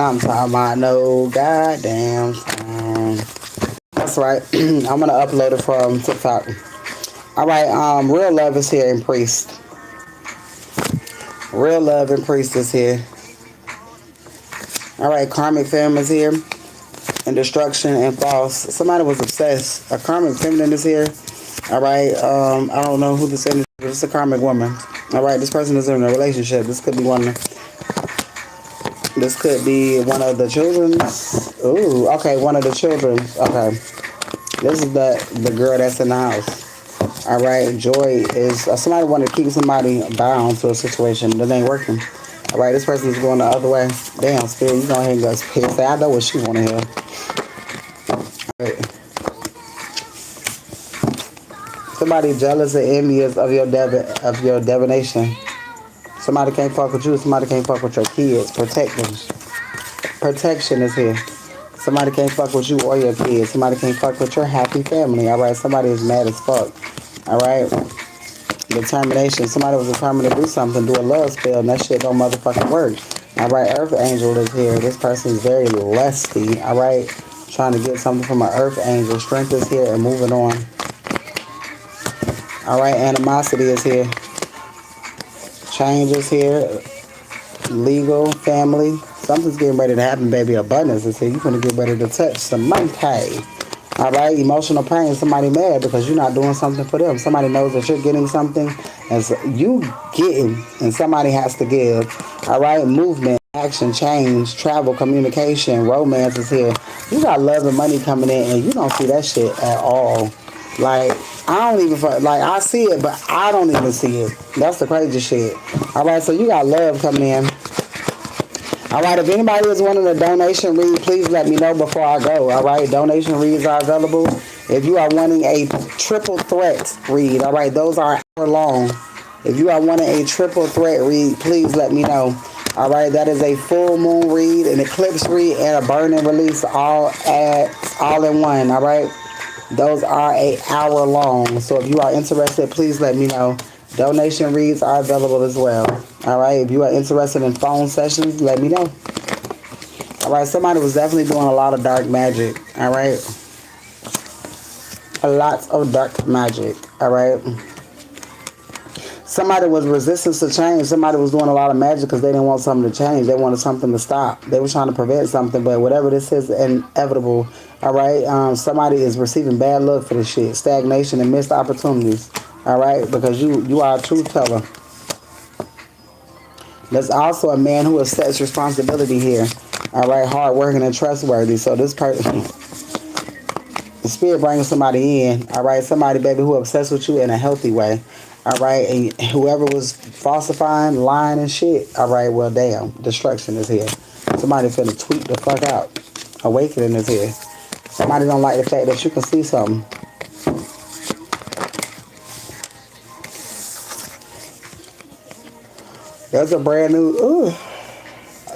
I'm talking about no goddamn time. That's right. I'm gonna upload it from TikTok. All right. Real love is here and priest. Real love and priest is here. All right. Karmic femme is here. And destruction and false. Somebody was obsessed. A karmic feminine is here. All right. I don't know who this is. It's a karmic woman. All right. This person is in a relationship. This could be one. This could be one of the children's. Ooh. Okay. One of the children's. Okay. This is the girl that's in the house. All right. Joy is somebody wanted to keep somebody bound to a situation that ain't working. All right. This person is going the other way. Damn, spirit. You go ahead and go. Spirit. Say, I know what she want to hear. Right. Somebody jealous and envious of your divination. Somebody can't fuck with you. Somebody can't fuck with your kids. Protection is here. Somebody can't fuck with you or your kids. Somebody can't fuck with your happy family. All right. Somebody is mad as fuck. All right. Determination. Somebody was determined to do something, do a love spell, and that shit don't motherfucking work. All right. Earth angel is here. This person is very lusty. All right. Trying to get something from an earth angel. Strength is here and moving on. All right, animosity is here. Change is here. Legal, family. Something's getting ready to happen, baby. Abundance is here. You're going to get ready to touch some money. All right, emotional pain. Somebody mad because you're not doing something for them. Somebody knows that you're getting something and so you getting and somebody has to give. All right, movement, action, change, travel, communication, romance is here. You got love and money coming in and you don't see that shit at all. Like, I don't even, like, I see it, but I don't even see it. That's the crazy shit. All right, so you got love coming in. All right, if anybody is wanting a donation read, please let me know before I go. All right, donation reads are available. If you are wanting a triple threat read, all right, those are an hour long. If you are wanting a triple threat read, please let me know. All right, that is a full moon read, an eclipse read, and a burn and release all in one. All right. Those are an hour long. So if you are interested, please let me know. Donation reads are available as well. All right. If you are interested in phone sessions, let me know. All right. Somebody was definitely doing a lot of dark magic. All right. A lot of dark magic. All right. Somebody was resistant to change. Somebody was doing a lot of magic because they didn't want something to change. They wanted something to stop. They were trying to prevent something, but whatever this is inevitable. All right. Somebody is receiving bad luck for this shit. Stagnation and missed opportunities. All right. Because you are a truth teller. There's also a man who accepts responsibility here. All right. Hardworking and trustworthy. So this person, the spirit brings somebody in. All right. Somebody, baby, who obsessed with you in a healthy way. All right, and whoever was falsifying, lying, and shit. All right, well, damn, destruction is here. Somebody finna tweet the fuck out. Awakening is here. Somebody don't like the fact that you can see something. There's a brand new.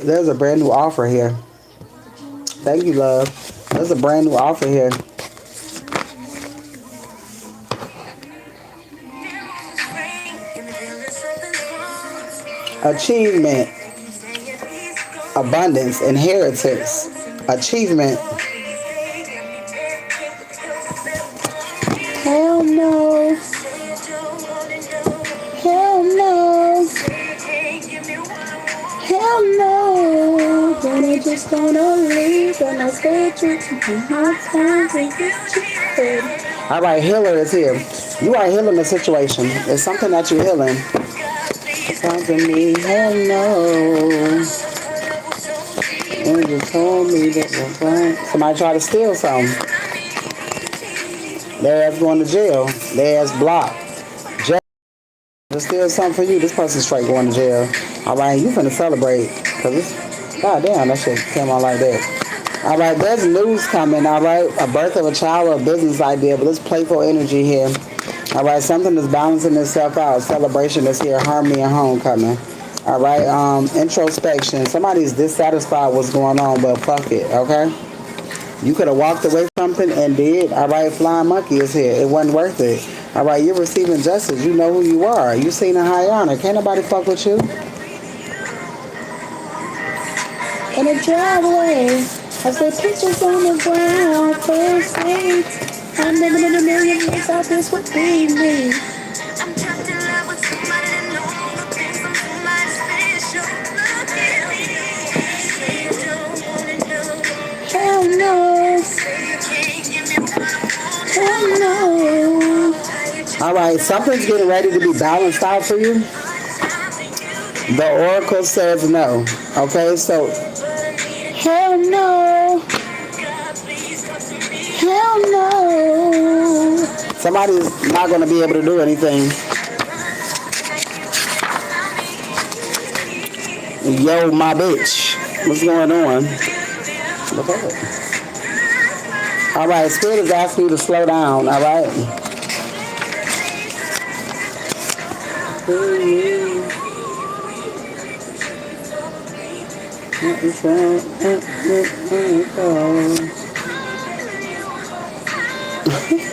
There's a brand new offer here. Thank you, love. There's a brand new offer here. Achievement, abundance, inheritance, achievement. Hell no. Hell no. Hell no. Gonna just gonna leave. Gonna stay true to my time. All right, healer is here. You are healing the situation. It's something that you're healing. Something me, hell no. And you told me that was right. Somebody tried to steal something. Their ass going to jail. Their ass blocked. Jail. To steal something for you. This person's straight going to jail. All right, you finna celebrate. Cause it's, god damn, that shit came out like that. All right, there's news coming. All right, a birth of a child or a business idea, but it's playful energy here. All right, something is balancing itself out. Celebration is here. Harmony and homecoming. All right, introspection. Somebody's dissatisfied with what's going on, but fuck it, okay? You could have walked away from something and did. All right, flying monkey is here. It wasn't worth it. All right, you're receiving justice. You know who you are. You seen a high honor. Can't nobody fuck with you. in the driveway. I say pictures on the ground, first date. I'm living in a million years, I this would be me. I'm trapped in love with somebody that knows the things I'm somebody special. Look at me. Say you don't wanna know. Hell no. Say you can't give me what I want. Hell no. All right, something's getting ready to be balanced out for you. The oracle says no. Okay, so hell no. Hell no. Somebody's not going to be able to do anything. Yo, my bitch. What's going on? Okay. All right, Spirit is asking you to slow down, all right?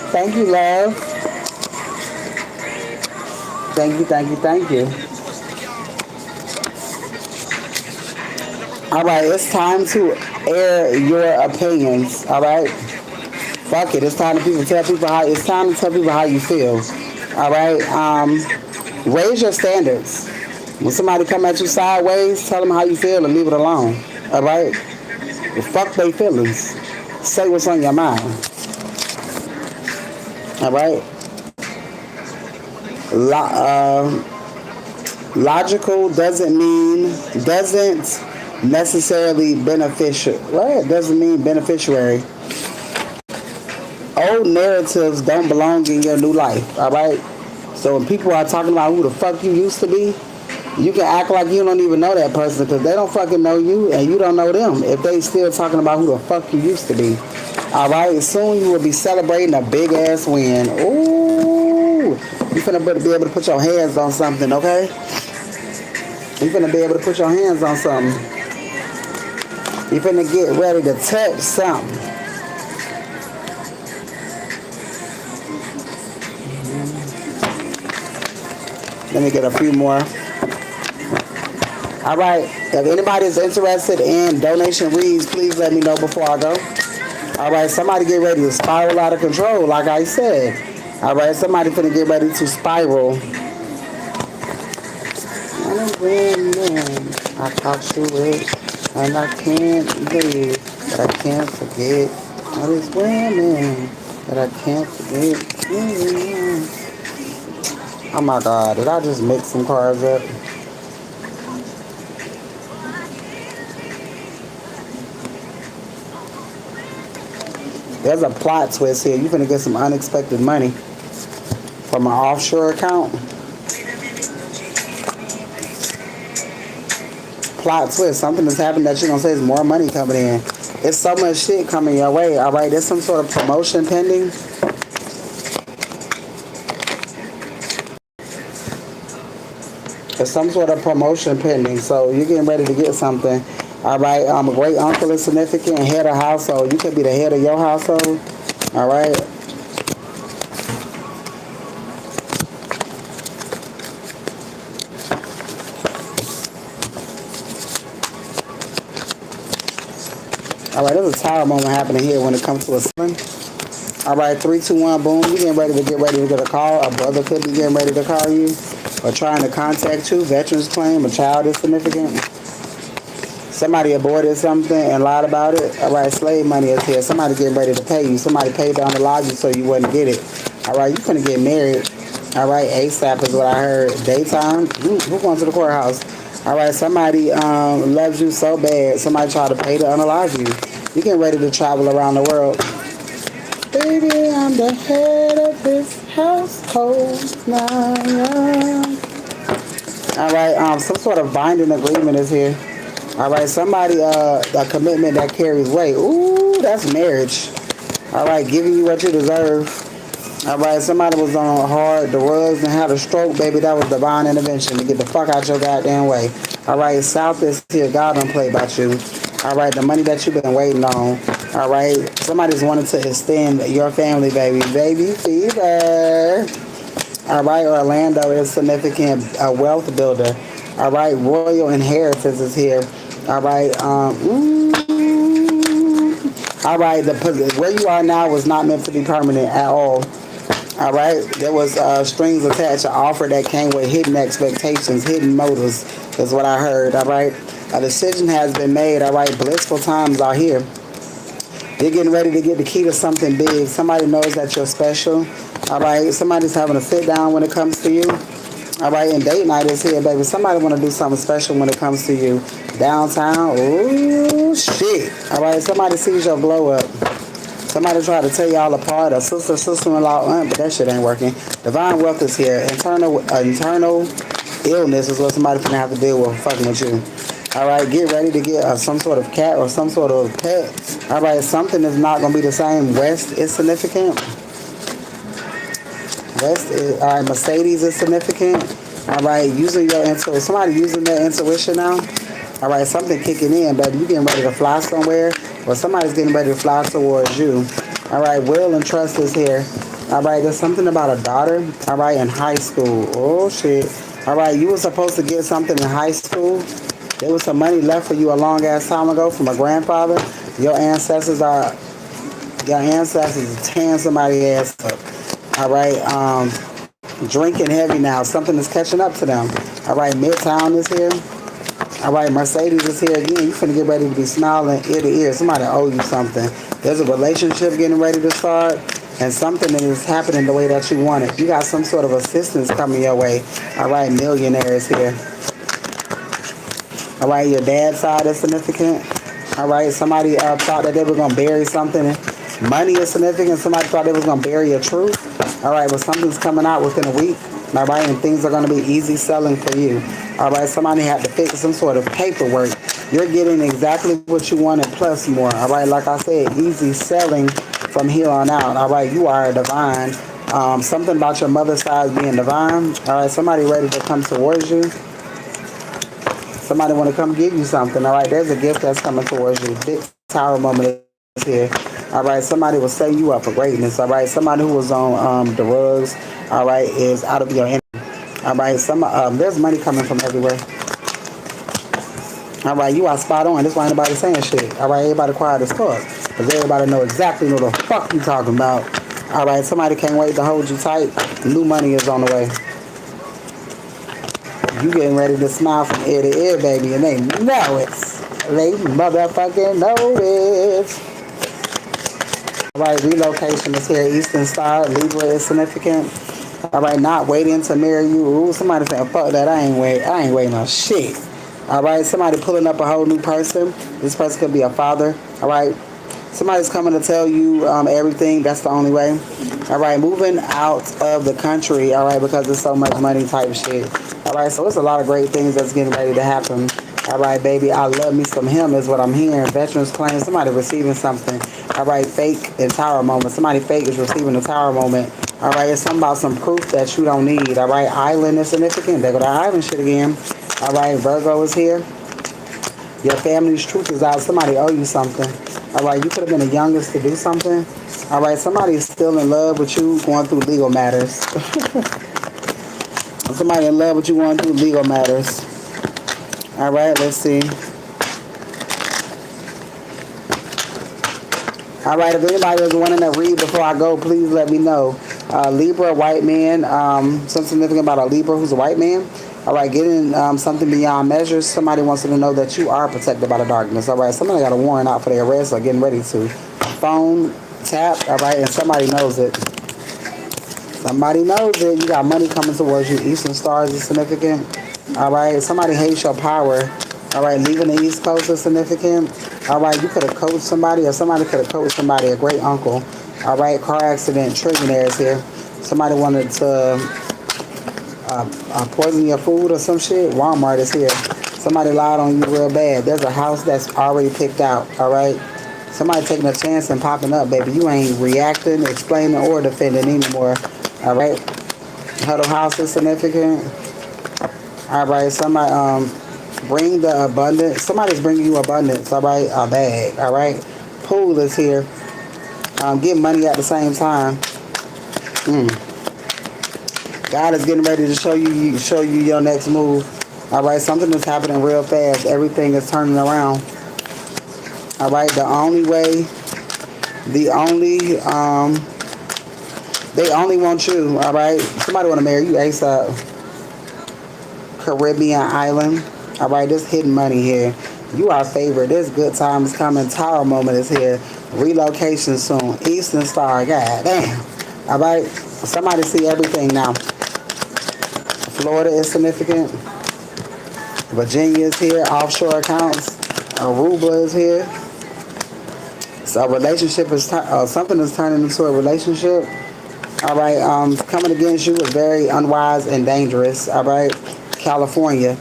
Thank you, love. Thank you, thank you, thank you. All right, it's time to air your opinions. All right, fuck it. It's time to tell people how. It's time to tell people how you feel. All right. Raise your standards. When somebody come at you sideways, tell them how you feel and leave it alone. All right. Well, fuck their feelings. Say what's on your mind. All right. Logical doesn't necessarily beneficial. What? Doesn't mean beneficiary. Old narratives don't belong in your new life. All right. So when people are talking about who the fuck you used to be, you can act like you don't even know that person because they don't fucking know you and you don't know them if they still talking about who the fuck you used to be. All right. Soon you will be celebrating a big ass win. Ooh. You finna be able to put your hands on something, okay? You finna be able to put your hands on something. You finna get ready to touch something. Let me get a few more. All right. If anybody is interested in donation reads, please let me know before I go. All right. Somebody get ready to spiral out of control, like I said. All right. Somebody finna get ready to spiral. I talk to it, and I can't believe that I can't forget all these women that I can't forget. Oh my God, did I just mix some cards up? There's a plot twist here. You're finna get some unexpected money from an offshore account. Plot twist. Something that's happened that you're gonna say is more money coming in. It's so much shit coming your way. All right, there's some sort of promotion pending. There's some sort of promotion pending, so you're getting ready to get something. All right, a great uncle is significant, head of household. You could be the head of your household. All right. All right, there's a tower moment happening here when it comes to a son. All right, 3, 2, 1, boom. You getting ready to get a call. A brother could be getting ready to call you or trying to contact you. Veterans claim a child is significant. Somebody aborted something and lied about it. All right, slave money is here. Somebody getting ready to pay you. Somebody paid down the lodge so you wouldn't get it. All right, you finna get married. All right, ASAP is what I heard. Daytime. Who going to the courthouse? All right, somebody loves you so bad. Somebody tried to pay to unalive you. You getting ready to travel around the world. Baby, I'm the head of this household now. All right, some sort of binding agreement is here. All right, somebody, a commitment that carries weight. Ooh, that's marriage. All right, giving you what you deserve. All right, somebody was on hard drugs and had a stroke, baby. That was divine intervention to get the fuck out your goddamn way. All right, South is here. God don't play about you. All right, the money that you've been waiting on. All right, somebody's wanting to extend your family, baby. Baby fever. All right, Orlando is significant, a wealth builder. All right, royal inheritance is here. All right. All right. Where you are now was not meant to be permanent at all. All right. There was strings attached, an offer that came with hidden expectations, hidden motives, is what I heard. All right. A decision has been made. All right. Blissful times are here. You're getting ready to get the key to something big. Somebody knows that you're special. All right. Somebody's having a sit down when it comes to you. All right. And date night is here, baby. Somebody want to do something special when it comes to you. Downtown. Ooh, shit. All right. Somebody sees your glow up. Somebody try to tear y'all apart. A sister, sister-in-law, aunt, but that shit ain't working. Divine wealth is here. Internal illness is what somebody finna have to deal with fucking with you. All right, get ready to get some sort of cat or some sort of pet. All right, something is not gonna be the same. West is significant. All right, Mercedes is significant. All right, using your intuition. Somebody using their intuition now. All right, something kicking in, baby. You getting ready to fly somewhere, or somebody's getting ready to fly towards you. All right, will and trust is here. All right, there's something about a daughter. All right, in high school. Oh shit. All right, you were supposed to get something in high school. There was some money left for you a long ass time ago from a grandfather. Your ancestors tearing somebody's ass up. All right, drinking heavy now. Something is catching up to them. All right, Midtown is here. All right, Mercedes is here again. You finna get ready to be smiling ear to ear. Somebody owe you something. There's a relationship getting ready to start, and something that is happening the way that you want it. You got some sort of assistance coming your way. All right, millionaire is here. All right, your dad's side is significant. All right, somebody thought that they were gonna bury something. Money is significant. Somebody thought they was gonna bury a truth. All right, but something's coming out within a week. All right, and things are gonna be easy selling for you. All right, somebody had to fix some sort of paperwork. You're getting exactly what you wanted plus more. All right, like I said, easy selling from here on out. All right, you are a divine. Something about your mother's side being divine. All right, somebody ready to come towards you. Somebody want to come give you something. All right, there's a gift that's coming towards you. Big tower moment is here. All right, somebody will set you up for greatness. All right, somebody who was on drugs. All right, is out of your energy. All right, there's money coming from everywhere. All right, you are spot on. That's why anybody saying shit. All right, everybody quiet as fuck, because everybody know exactly what the fuck you talking about. All right, somebody can't wait to hold you tight. New money is on the way. You getting ready to smile from ear to ear, baby, and they know it. They motherfucking know it. All right, relocation is here. Eastern Star, Libra is significant. All right, not waiting to marry you. Ooh, somebody saying, fuck that, I ain't waiting on shit. All right, somebody pulling up a whole new person. This person could be a father. All right, somebody's coming to tell you everything. That's the only way. All right, moving out of the country. All right, because there's so much money type shit. All right, so it's a lot of great things that's getting ready to happen. All right, baby, I love me some him is what I'm hearing. Veterans claim somebody receiving something. All right, fake and tower moment. Somebody fake is receiving a tower moment. All right, it's something about some proof that you don't need. All right, island is significant. There go that island shit again. All right, Virgo is here. Your family's truth is out. Somebody owe you something. All right, you could have been the youngest to do something. All right, somebody is still in love with you going through legal matters. Somebody in love with you going through legal matters. All right, let's see. All right, if anybody is wanting to read before I go, please let me know. Libra, white man, something significant about a Libra who's a white man. All right, getting something beyond measures. Somebody wants you to know that you are protected by the darkness. All right, somebody got a warrant out for their arrest or getting ready to. Phone tapped, all right, and somebody knows it. Somebody knows it. You got money coming towards you. Eastern stars is significant. All right, somebody hates your power. All right, leaving the East Coast is significant. All right, you could have coached somebody or somebody could have coached somebody, a great uncle. All right, car accident, trillionaire is here. Somebody wanted to poison your food or some shit. Walmart is here. Somebody lied on you real bad. There's a house that's already picked out. All right, somebody taking a chance and popping up, baby. You ain't reacting, explaining, or defending anymore. All right, Huddle House is significant. All right, somebody bring the abundance. Somebody's bringing you abundance. All right, a bag. All right, Pool is here. Get money at the same time. God is getting ready to show you your next move. All right, something is happening real fast. Everything is turning around. All right, the only, they only want you. All right, somebody want to marry you ASAP. Caribbean island. All right, this hidden money here. You are favored. This good time is coming. Tower moment is here. Relocation soon. Eastern Star. God damn. All right, somebody see everything now. Florida is significant. Virginia is here. Offshore accounts. Aruba is here. So a relationship is something is turning into a relationship. All right, coming against you is very unwise and dangerous. All right, California.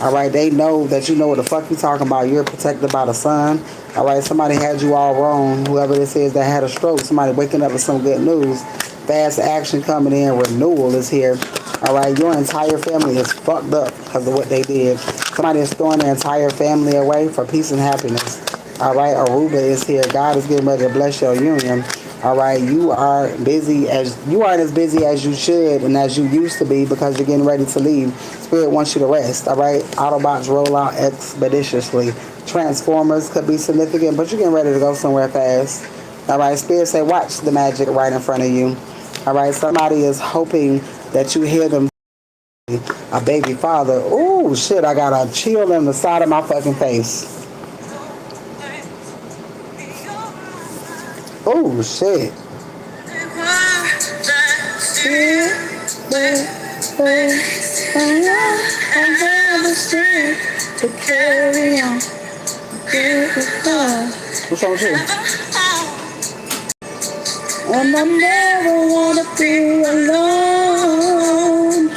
All right, they know that you know what the fuck you talking about. You're protected by the sun. All right, somebody had you all wrong. Whoever this is that had a stroke, somebody waking up with some good news. Fast action coming in. Renewal is here. All right, your entire family is fucked up because of what they did. Somebody is throwing their entire family away for peace and happiness. All right, Aruba is here. God is getting ready to bless your union. All right, you aren't as busy as you should and as you used to be because you're getting ready to leave. Spirit wants you to rest. All right, Autobots roll out expeditiously. Transformers could be significant, but you're getting ready to go somewhere fast. All right, Spirit say, watch the magic right in front of you. All right, somebody is hoping that you hear them. A baby father. Oh shit! I got a chill in the side of my fucking face. Oh shit. To carry on. What's wrong with you? And I never wanna be alone.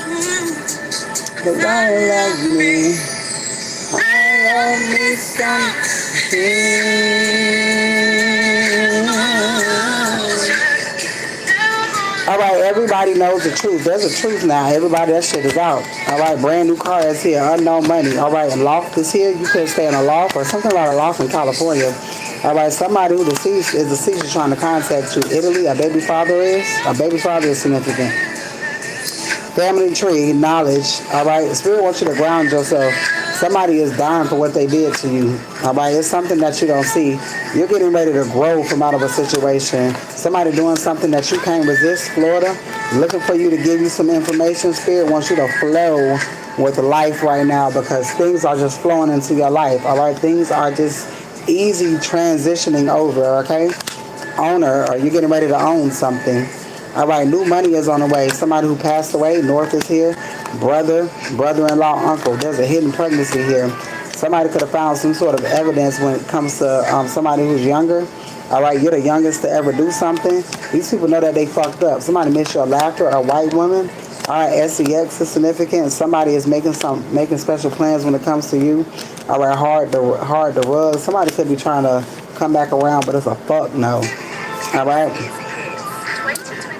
Cause I love me. I love me something. All right, everybody knows the truth. There's a truth now. Everybody, that shit is out. All right, brand new car is here. Unknown money. All right, a loft is here. You could stay in a loft or something about a loft in California. All right, somebody who deceased is deceased trying to contact you. Italy, a baby father is. A baby father is significant. Family tree, knowledge. All right, Spirit wants you to ground yourself. Somebody is dying for what they did to you. All right, it's something that you don't see. You're getting ready to grow from out of a situation. Somebody doing something that you can't resist. Florida, looking for you to give you some information. Spirit wants you to flow with life right now because things are just flowing into your life. All right, things are just easy transitioning over. Okay, owner, or you're getting ready to own something. All right, new money is on the way. Somebody who passed away, North is here. Brother-in-law, uncle. There's a hidden pregnancy here. Somebody could have found some sort of evidence when it comes to somebody who's younger. All right, you're the youngest to ever do something. These people know that they fucked up. Somebody missed your laughter. A white woman. All right, sex is significant. Somebody is making special plans when it comes to you. All right, hard to rug. Somebody could be trying to come back around, but it's a fuck no. All right.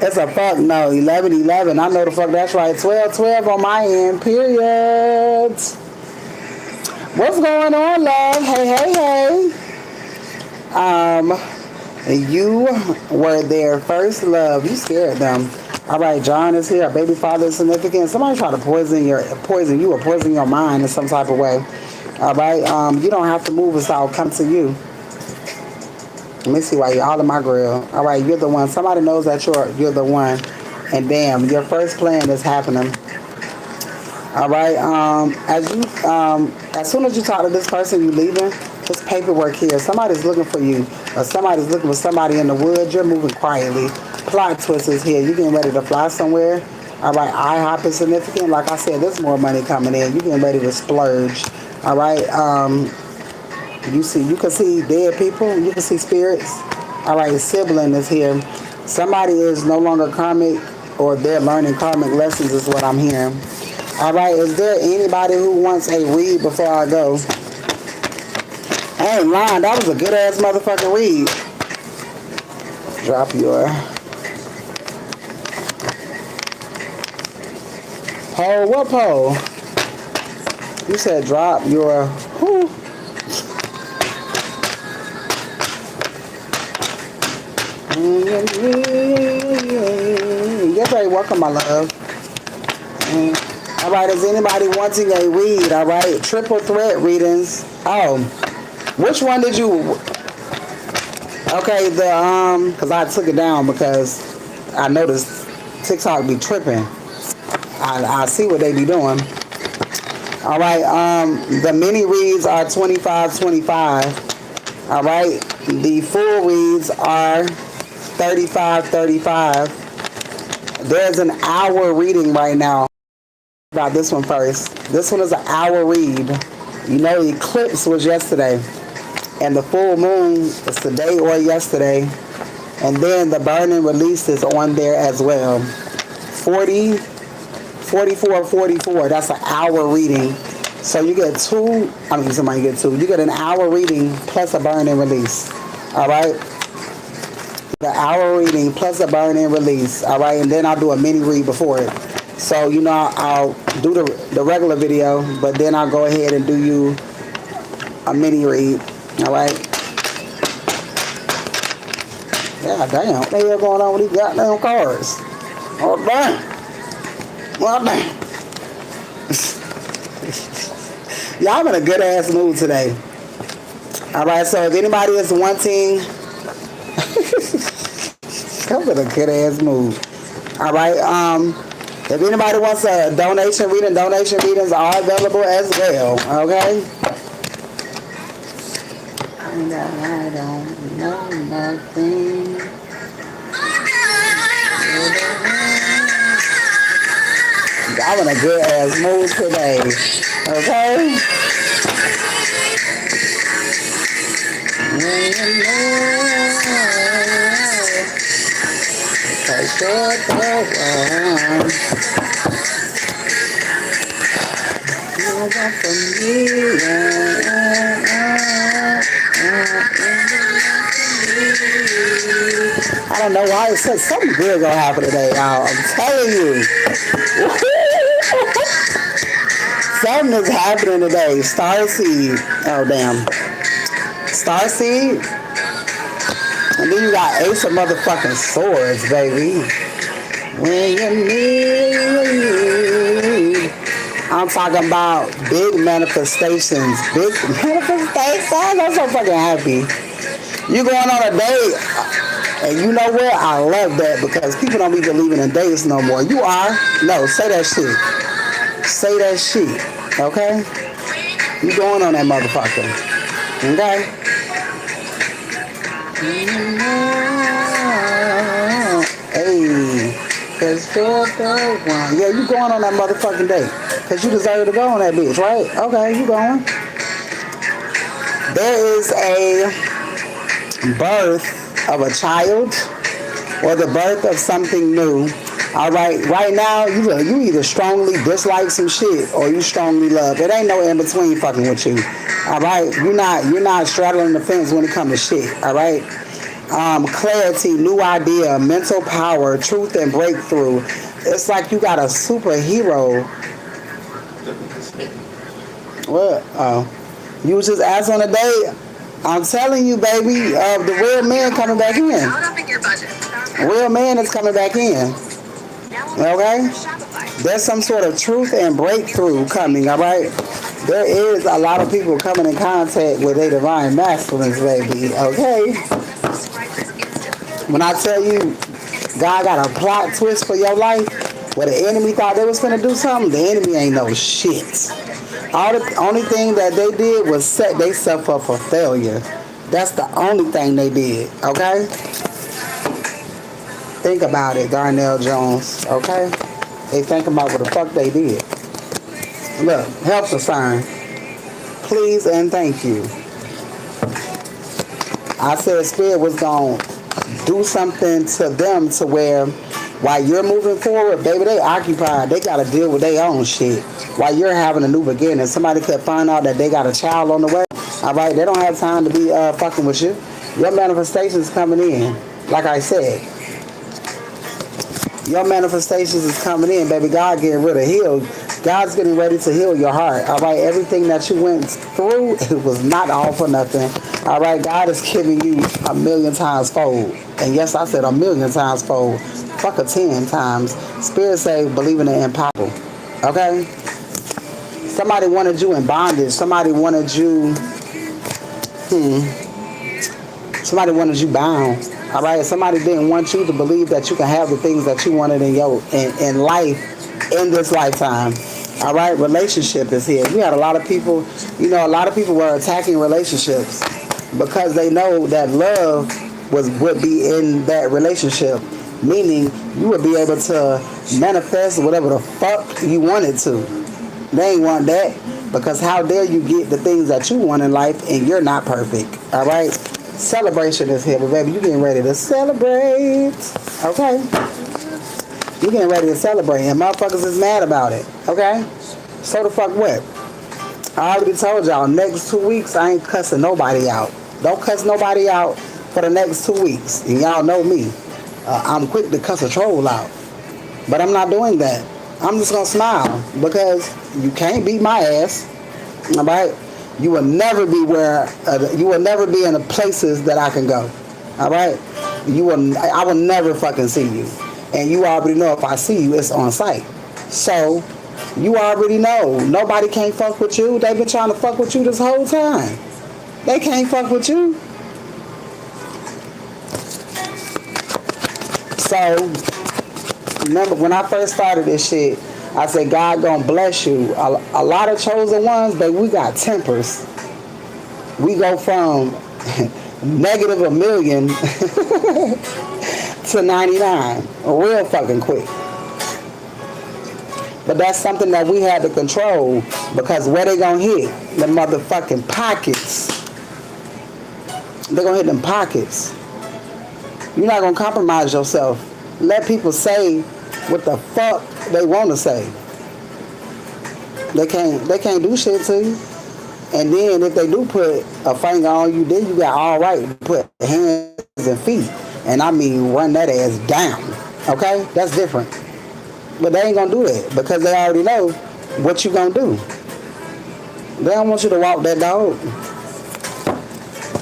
It's a fuck no. 11-11. I know the fuck that's right. 12-12 on my end. Period. What's going on, love? Hey. You were their first love. You scared them. All right, John is here. Baby father is significant. Somebody try to poison you or poison your mind in some type of way. All right. You don't have to move us out. Come to you. Let me see why you're all in my grill. All right, you're the one. Somebody knows that you're the one. And damn, your first plan is happening. All right. As soon as you talk to this person, you leaving. There's paperwork here. Somebody's looking for you, or somebody's looking for somebody in the woods. You're moving quietly. Plot twist is here. You're getting ready to fly somewhere. All right. IHOP is significant. Like I said, there's more money coming in. You're getting ready to splurge. All right. You can see dead people. You can see spirits. All right, sibling is here. Somebody is no longer karmic, or they're learning karmic lessons is what I'm hearing. All right, is there anybody who wants a read before I go? I ain't lying. That was a good ass motherfucking read. Drop your pole. What pole? You said drop your who? You're very welcome, my love. All right, is anybody wanting a read? All right, triple threat readings. Oh, which one did you? Okay, cause I took it down because I noticed TikTok be tripping. I see what they be doing. All right, the mini reads are 25.25. All right, the full reads are 35.35. There's an hour reading right now. About this one first. This one is an hour read. You know, the eclipse was yesterday, and the full moon is today or yesterday, and then the burning release is on there as well. 40, 44, 44. That's an hour reading. So you get two. I mean, somebody get two. You get an hour reading plus a burning release. All right. The hour reading plus a burning release. All right, and then I'll do a mini read before it. So, you know, I'll do the regular video, but then I'll go ahead and do you a mini read. All right. Yeah, damn. What the hell going on with these goddamn cards? Oh, damn. Well, damn. Y'all in a good ass mood today. All right, so if anybody is wanting, I'm in a good ass mood. All right, if anybody wants a donation reading, donation readings are available as well. Okay. And I don't know nothing. I'm in a good ass mood today. Okay. I don't know why it says something good gonna happen today, y'all. I'm telling you. Something is happening today. Starseed. Oh, damn. Starseed. And then you got Ace of motherfucking Swords, baby. When you need. I'm talking about big manifestations. Big manifestations. I'm so fucking happy. You going on a date. And you know what? I love that because people don't be believing in dates no more. You are? No, say that shit. Say that shit. Okay? You going on that motherfucker. Okay? Hey. Cause you're the one. Yeah, you going on that motherfucking date. Cause you deserve to go on that bitch, right? Okay, you going. There is a birth of a child or the birth of something new. All right, right now you either strongly dislike some shit or you strongly love. It ain't no in between fucking with you. All right, you're not straddling the fence when it comes to shit. All right, clarity, new idea, mental power, truth and breakthrough. It's like you got a superhero. What? Oh, you was just asked on a date. I'm telling you, baby, the real man coming back in. Real man is coming back in. Okay? There's some sort of truth and breakthrough coming, all right? There is a lot of people coming in contact with their divine masculines, baby, okay? When I tell you God got a plot twist for your life, where the enemy thought they was going to do something, the enemy ain't no shit. All the only thing that they did was set themselves up for failure. That's the only thing they did, okay? Think about it, Darnell Jones, okay? They think about what the fuck they did. Look, help the sign. Please and thank you. I said Spirit was going to do something to them to where while you're moving forward, baby, they occupied. They got to deal with their own shit. While you're having a new beginning, somebody could find out that they got a child on the way. All right, they don't have time to be fucking with you. Your manifestations coming in. Like I said, your manifestations is coming in, baby. God getting rid of heal. God's getting ready to heal your heart. All right, everything that you went through, it was not all for nothing. All right, God is giving you 1,000,000 times fold. And yes, I said 1,000,000 times fold. Fuck a 10 times. Spirit say believing it impossible. Okay? Somebody wanted you in bondage. Somebody wanted you bound. All right. Somebody didn't want you to believe that you can have the things that you wanted in life in this lifetime. All right. Relationship is here. You had a lot of people. A lot of people were attacking relationships because they know that love would be in that relationship, meaning you would be able to manifest whatever the fuck you wanted to. They ain't want that because how dare you get the things that you want in life and you're not perfect. All right. Celebration is here, but baby, you getting ready to celebrate. Okay? You getting ready to celebrate, and motherfuckers is mad about it. Okay? So the fuck what? I already told y'all, next 2 weeks, I ain't cussing nobody out. Don't cuss nobody out for the next 2 weeks. And y'all know me. I'm quick to cuss a troll out. But I'm not doing that. I'm just going to smile because you can't beat my ass. All right? You will never be you will never be in the places that I can go. All right? I will never fucking see you. And you already know if I see you, it's on sight. So, you already know. Nobody can't fuck with you. They've been trying to fuck with you this whole time. They can't fuck with you. So, remember when I first started this shit, I said, God gonna bless you. A lot of chosen ones, baby, we got tempers. We go from negative a million to 99 real fucking quick. But that's something that we had to control because where they gonna hit? The motherfucking pockets. They gonna hit them pockets. You're not gonna compromise yourself. Let people say what the fuck they want to say. They can't do shit to you. And then if they do put a finger on you, then you got all right to put hands and feet. And I mean run that ass down. Okay? That's different. But they ain't gonna do that because they already know what you gonna do. They don't want you to walk that dog.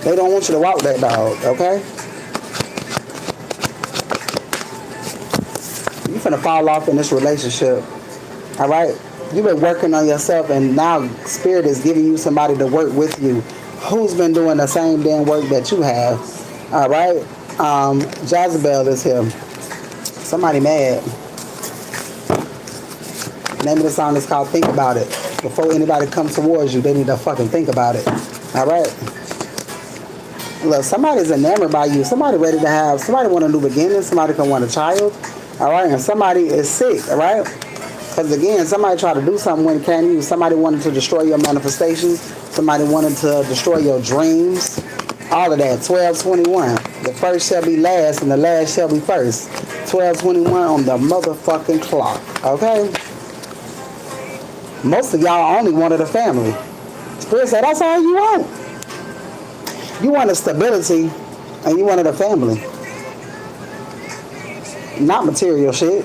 They don't want you to walk that dog, okay? You finna fall off in this relationship. Alright? You've been working on yourself and now Spirit is giving you somebody to work with you who's been doing the same damn work that you have. Alright? Jezebel is here. Somebody mad. The name of the song is called Think About It. Before anybody comes towards you, they need to fucking think about it. Alright? Look, somebody's enamored by you. Somebody want a new beginning. Somebody can want a child. Alright? And somebody is sick. Alright? Because again, somebody tried to do something when it came to you. Somebody wanted to destroy your manifestations. Somebody wanted to destroy your dreams. All of that. 12:21. The first shall be last and the last shall be first. 12:21 on the motherfucking clock. Okay? Most of y'all only wanted a family. Spirit said, that's all you want. You wanted stability and you wanted a family. Not material shit.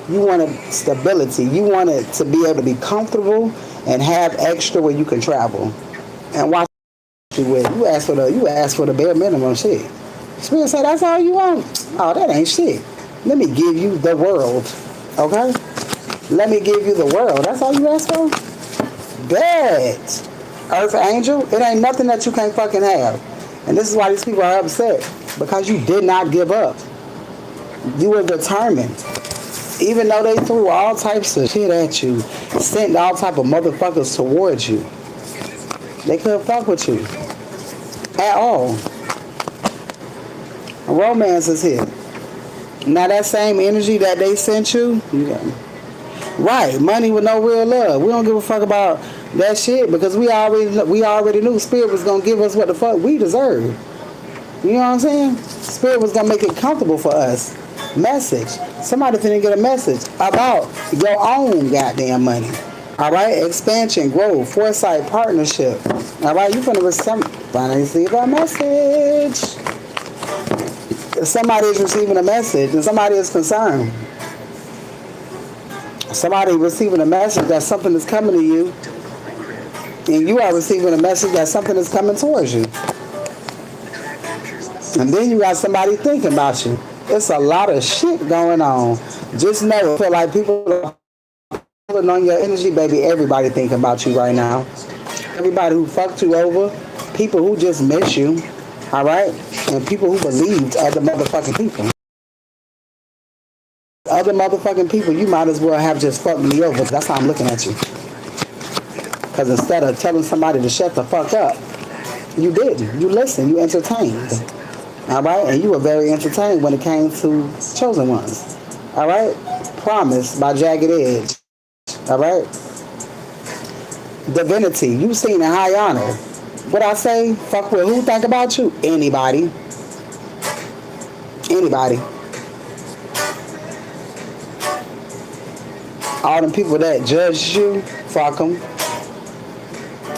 You wanted stability. You wanted to be able to be comfortable and have extra where you can travel. And watch you with. You ask for the bare minimum shit. Spirit said, that's all you want. Oh, that ain't shit. Let me give you the world. Okay? Let me give you the world. That's all you ask for? Bet. Earth angel, it ain't nothing that you can't fucking have. And this is why these people are upset. Because you did not give up. You were determined. Even though they threw all types of shit at you, sent all type of motherfuckers towards you, they couldn't fuck with you. At all. Romance is here. Now that same energy that they sent you, right, money with no real love. We don't give a fuck about that shit because we already knew Spirit was gonna give us what the fuck we deserve. You know what I'm saying? Spirit was gonna make it comfortable for us. Message. Somebody finna get a message about your own goddamn money. Alright? Expansion, growth, foresight, partnership. Alright? You finna receive a message. Somebody is receiving a message and somebody is concerned. Somebody receiving a message that something is coming to you, and you are receiving a message that something is coming towards you. And then you got somebody thinking about you. It's a lot of shit going on. Just know, I feel like people are putting on your energy, baby, everybody thinking about you right now. Everybody who fucked you over, people who just miss you, all right? And people who believed other motherfucking people. Other motherfucking people, you might as well have just fucked me over. That's how I'm looking at you. Because instead of telling somebody to shut the fuck up, you didn't. You listened. You entertained. All right? And you were very entertained when it came to Chosen Ones. All right? Promise by Jagged Edge. All right? Divinity. You seen a high honor. What I say? Fuck with who think about you? Anybody. Anybody. All them people that judged you, fuck them.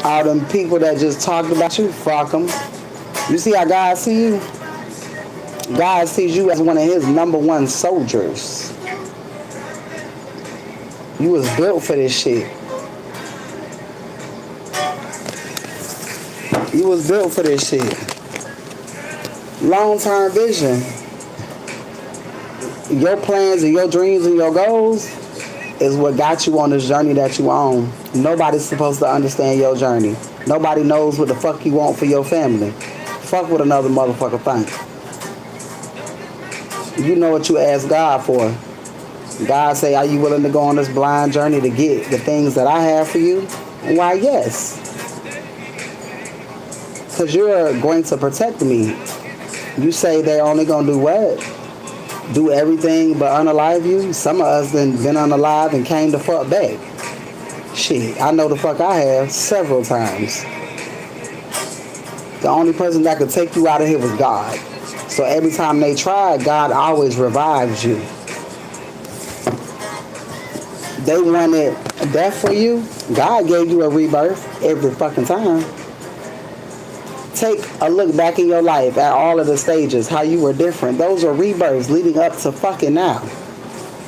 All them people that just talked about you, fuck them. You see how God see you? God sees you as one of his #1 soldiers. You was built for this shit. You was built for this shit. Long-term vision. Your plans and your dreams and your goals is what got you on this journey that you on. Nobody's supposed to understand your journey. Nobody knows what the fuck you want for your family. Fuck what another motherfucker think. You know what you ask God for. God say, are you willing to go on this blind journey to get the things that I have for you? Why, yes. Because you're going to protect me. You say they're only going to do what? Do everything but unalive you? Some of us been unalive and came the fuck back. Shit, I know the fuck I have several times. The only person that could take you out of here was God. So every time they tried, God always revives you. They wanted death for you. God gave you a rebirth every fucking time. Take a look back in your life at all of the stages, how you were different. Those are rebirths leading up to fucking now.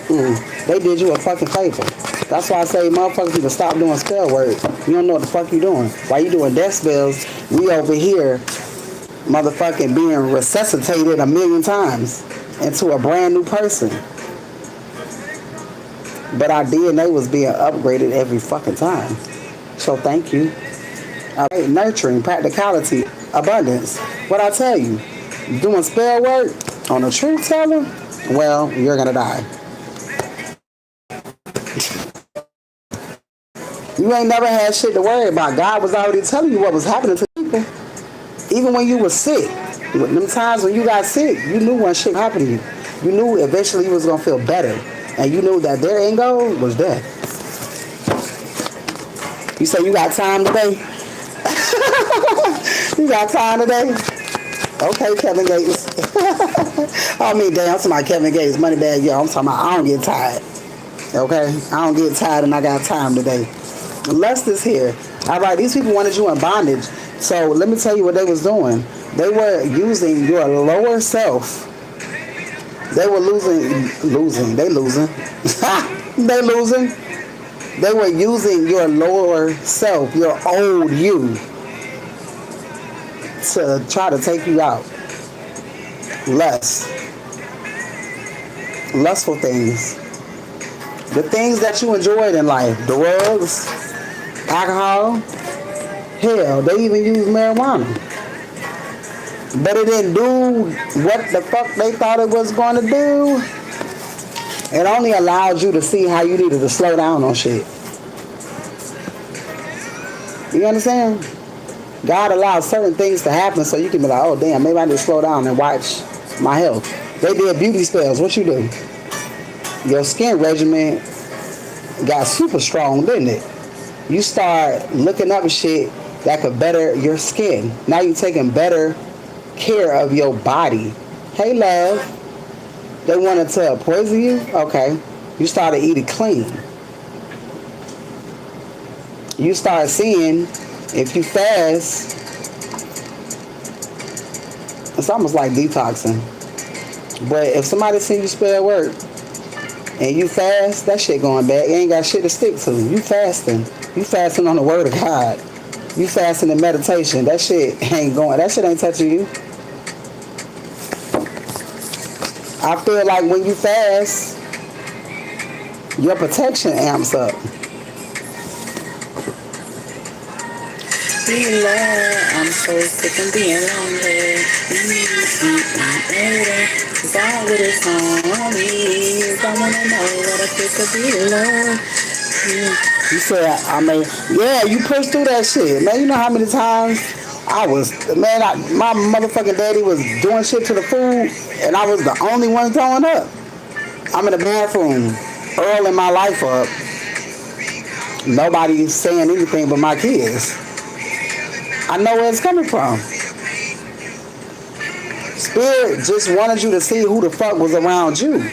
They did you a fucking favor. That's why I say motherfuckers need to stop doing spell work. You don't know what the fuck you doing. While you doing death spells, we over here motherfucking being resuscitated 1,000,000 times into a brand new person. But our DNA was being upgraded every fucking time. So thank you. All right, nurturing, practicality, abundance. What I tell you, doing spell work on a truth teller, well, you're gonna die. You ain't never had shit to worry about. God was already telling you what was happening to people. Even when you were sick, them times when you got sick, you knew when shit happened to you. You knew eventually you was gonna feel better. And you knew that their end goal was death. You say you got time today? You got time today? Okay, Kevin Gates. I mean, damn, I'm talking about Kevin Gates, Moneybag Yo. I'm talking about I don't get tired. Okay? I don't get tired and I got time today. Lust is here. All right, these people wanted you in bondage. So let me tell you what they was doing. They were using your lower self. They were losing. They losing. They were using your lower self, your old you, to try to take you out. Lustful things. The things that you enjoyed in life. Drugs, alcohol. Hell, they even used marijuana. But it didn't do what the fuck they thought it was going to do. It only allowed you to see how you needed to slow down on shit. You understand? God allows certain things to happen so you can be like, oh damn, maybe I need to slow down and watch my health. They did beauty spells. What you do? Your skin regimen got super strong, didn't it? You start looking up shit that could better your skin. Now you're taking better care of your body. Hey love, they wanted to poison you? Okay. You started eating clean. You start seeing if you fast, it's almost like detoxing. But if somebody seen you spell work and you fast, that shit going bad. You ain't got shit to stick to. You fasting. You fasting on the word of God. You fasting in meditation. That shit ain't going. That shit ain't touching you. I feel like when you fast, your protection amps up. be loved. I'm so sick of being lonely. Cause all with his homies. I wanna know what it feels to be loved. You said, I mean, yeah, you pushed through that shit. Man, you know how many times my motherfucking daddy was doing shit to the food, and I was the only one throwing up. I'm in the bathroom, earling my life up. Nobody's saying anything but my kids. I know where it's coming from. Spirit just wanted you to see who the fuck was around you.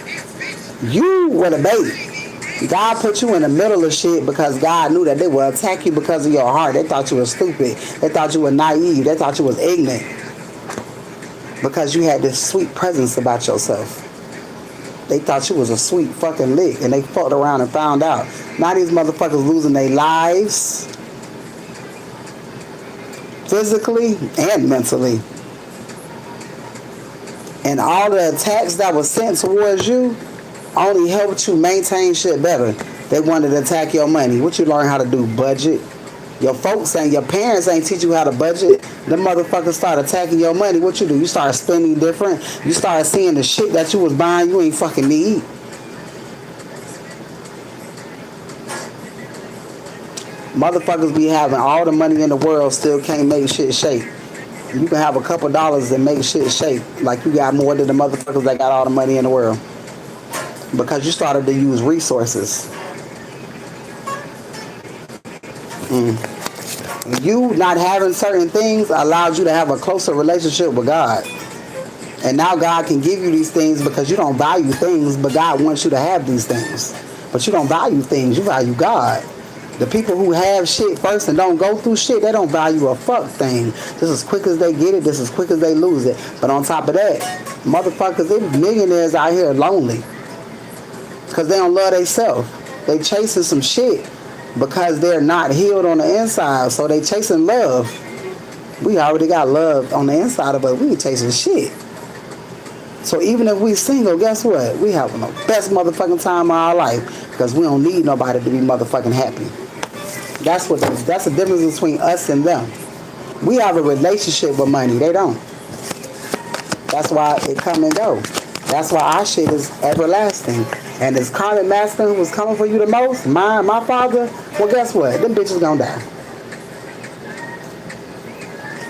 You were the bait. God put you in the middle of shit because God knew that they would attack you because of your heart. They thought you were stupid. They thought you were naive. They thought you was ignorant. Because you had this sweet presence about yourself. They thought you was a sweet fucking lick, and they fucked around and found out. Now these motherfuckers losing their lives, physically and mentally. And all the attacks that were sent towards you only helped you maintain shit better. They wanted to attack your money. What you learn how to do? Budget. Your folks and your parents ain't teach you how to budget. Them motherfuckers start attacking your money. What you do? You start spending different. You start seeing the shit that you was buying you ain't fucking need. Motherfuckers be having all the money in the world, still can't make shit shake. You can have a couple dollars and make shit shake. Like you got more than the motherfuckers that got all the money in the world. Because you started to use resources. You not having certain things allows you to have a closer relationship with God. And now God can give you these things because you don't value things, but God wants you to have these things. But you don't value things, you value God. The people who have shit first and don't go through shit, they don't value a fuck thing. Just as quick as they get it, just as quick as they lose it. But on top of that, motherfuckers, they millionaires out here lonely. Because they don't love themselves. They chasing some shit because they're not healed on the inside. So they chasing love. We already got love on the inside of us. We ain't chasing shit. So even if we single, guess what? We having the best motherfucking time of our life because we don't need nobody to be motherfucking happy. That's the difference between us and them. We have a relationship with money. They don't. That's why it come and go. That's why our shit is everlasting. And this Carmen Master was coming for you the most, my father, well guess what? Them bitches gonna die.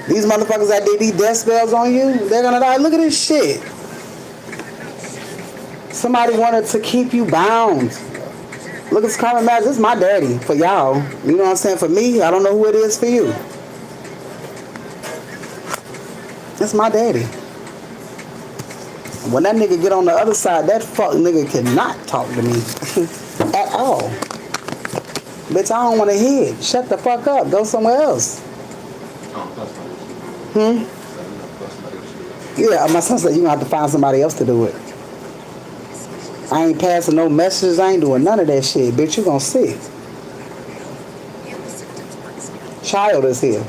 These motherfuckers that did these death spells on you, they're gonna die. Look at this shit. Somebody wanted to keep you bound. Look at this Carmen Master. This is my daddy for y'all. You know what I'm saying? For me, I don't know who it is for you. That's my daddy. When that nigga get on the other side, that fuck nigga cannot talk to me at all. Bitch, I don't want to hear it. Shut the fuck up. Go somewhere else. Yeah, my son said you gonna have to find somebody else to do it. I ain't passing no messages. I ain't doing none of that shit. Bitch, you gonna sit. Child is here.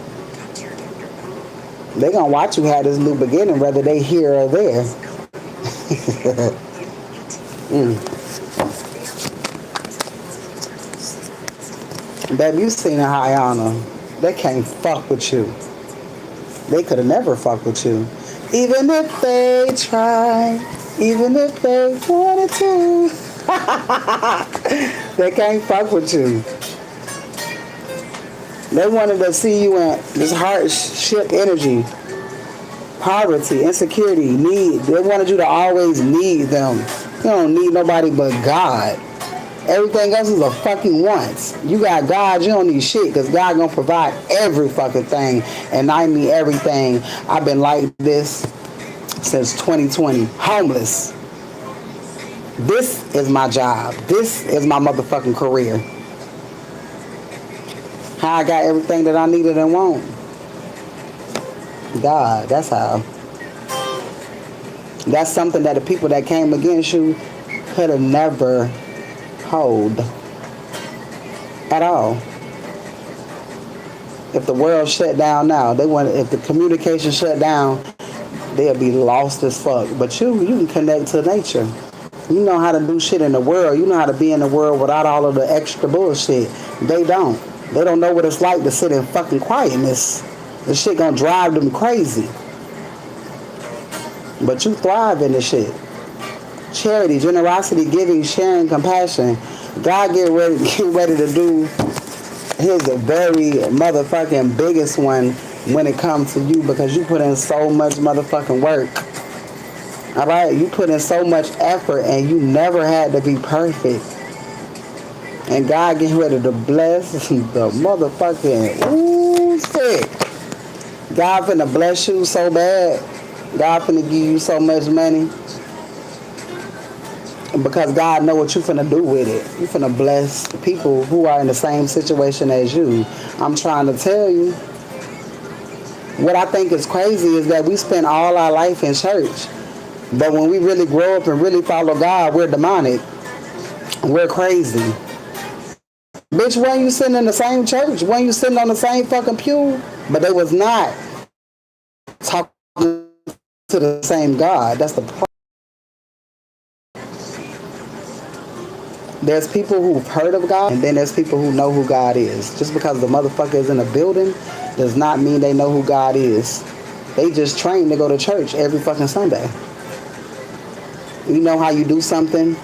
They gonna watch you have this new beginning, whether they here or there. Baby, you seen a high honor. They can't fuck with you. They could have never fucked with you. Even if they tried, even if they wanted to. They can't fuck with you. They wanted to see you in this hardship energy. Poverty, insecurity, need. They wanted you to always need them. You don't need nobody but God. Everything else is a fucking want. You got God, you don't need shit because God gonna provide every fucking thing. And I mean everything. I've been like this since 2020. Homeless. This is my job. This is my motherfucking career. How I got everything that I needed and want. God, that's how. That's something that the people that came against you could have never hold at all. If the world shut down now, if the communication shut down, they'll be lost as fuck. But you can connect to nature. You know how to do shit in the world. You know how to be in the world without all of the extra bullshit. They don't. They don't know what it's like to sit in fucking quietness. This shit gonna drive them crazy. But you thrive in this shit. Charity, generosity, giving, sharing, compassion. God get ready to do his very motherfucking biggest one when it comes to you, because you put in so much motherfucking work. Alright? You put in so much effort and you never had to be perfect. And God get ready to bless the motherfucking shit. God finna bless you so bad. God finna give you so much money. Because God know what you finna do with it. You finna bless people who are in the same situation as you. I'm trying to tell you. What I think is crazy is that we spend all our life in church. But when we really grow up and really follow God, we're demonic. We're crazy. Bitch, when you sitting in the same church? When you sitting on the same fucking pew? But they was not talking to the same God. That's the problem. There's people who've heard of God, and then there's people who know who God is. Just because the motherfucker is in a building does not mean they know who God is. They just trained to go to church every fucking Sunday. You know how you do something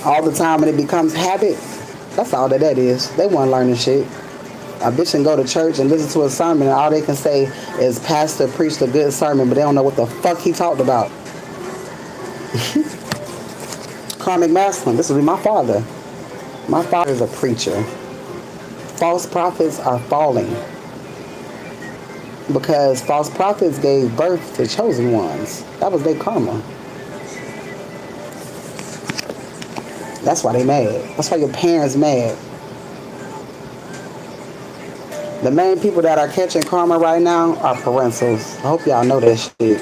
all the time and it becomes habit? That's all that is. They weren't learning shit. A bitch can go to church and listen to a sermon and all they can say is pastor preached a good sermon, but they don't know what the fuck he talked about. Karmic masculine. This will be my father. My father is a preacher. False prophets are falling because false prophets gave birth to chosen ones. That was their karma. That's why they mad. That's why your parents mad. The main people that are catching karma right now are parentals. I hope y'all know that shit.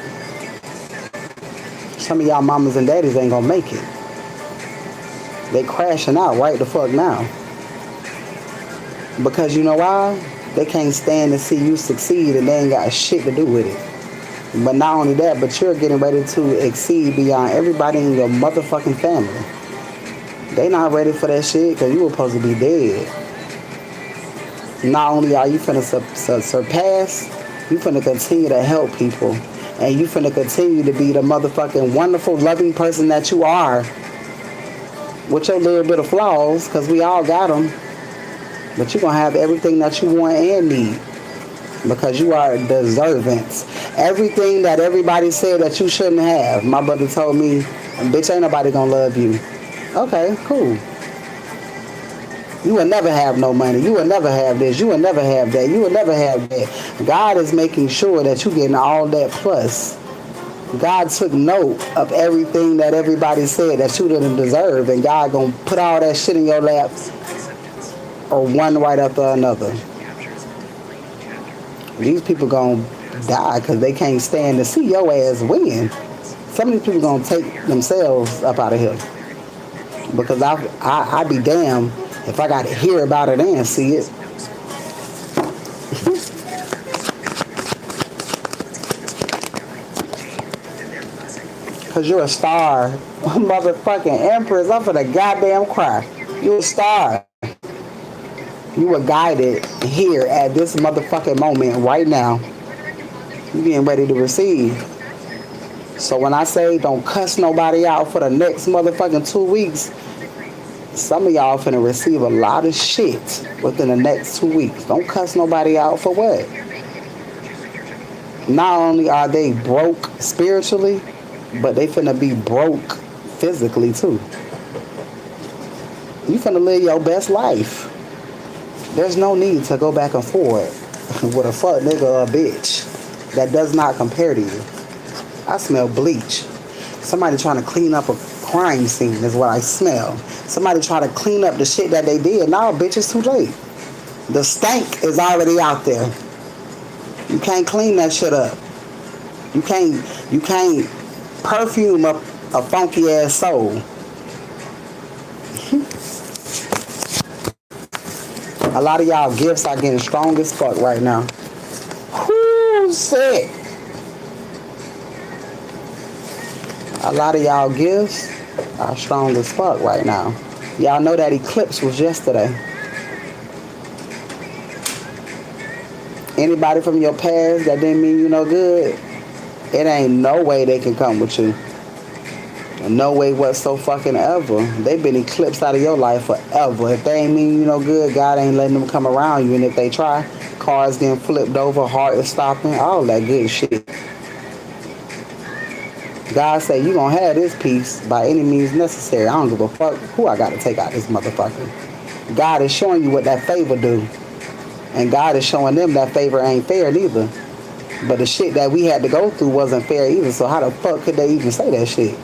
Some of y'all mamas and daddies ain't gonna make it. They crashing out right the fuck now. Because you know why? They can't stand to see you succeed and they ain't got shit to do with it. But not only that, but you're getting ready to exceed beyond everybody in your motherfucking family. They not ready for that shit because you were supposed to be dead. Not only are you finna surpass, you finna continue to help people. And you finna continue to be the motherfucking wonderful, loving person that you are. With your little bit of flaws, because we all got them. But you're going to have everything that you want and need. Because you are deserving. Everything that everybody said that you shouldn't have. My brother told me, bitch, ain't nobody going to love you. Okay, cool. You will never have no money. You will never have this. You will never have that. You will never have that. God is making sure that you're getting all that plus. God took note of everything that everybody said that you didn't deserve, and God gonna put all that shit in your lap, or one right after another. These people gonna die because they can't stand to see your ass win. Some of these people gonna take themselves up out of here, because I be damned if I gotta hear about it and see it. Because you're a star. Motherfucking empress. I'm finna goddamn cry. You're a star. You were guided here at this motherfucking moment right now. You getting ready to receive. So when I say don't cuss nobody out for the next motherfucking 2 weeks, some of y'all finna receive a lot of shit within the next 2 weeks. Don't cuss nobody out for what? Not only are they broke spiritually, but they finna be broke physically too. You finna live your best life. There's no need to go back and forth with a fuck nigga or a bitch that does not compare to you. I smell bleach. Somebody trying to clean up a crime scene is what I smell. Somebody trying to clean up the shit that they did. Now, bitch, it's too late. The stank is already out there. You can't clean that shit up. You can't perfume up a funky ass soul. A lot of y'all gifts are getting strong as fuck right now. Whoo, sick. A lot of y'all gifts are strong as fuck right now. Y'all know that eclipse was yesterday. Anybody from your past that didn't mean you no good, it ain't no way they can come with you. No way whatsoever. They've been eclipsed out of your life forever. If they ain't mean you no good, God ain't letting them come around you. And if they try, cars getting flipped over, heart is stopping, all that good shit. God say you gonna have this peace by any means necessary. I don't give a fuck who I gotta take out this motherfucker. God is showing you what that favor do. And God is showing them that favor ain't fair neither. But the shit that we had to go through wasn't fair either. So how the fuck could they even say that shit?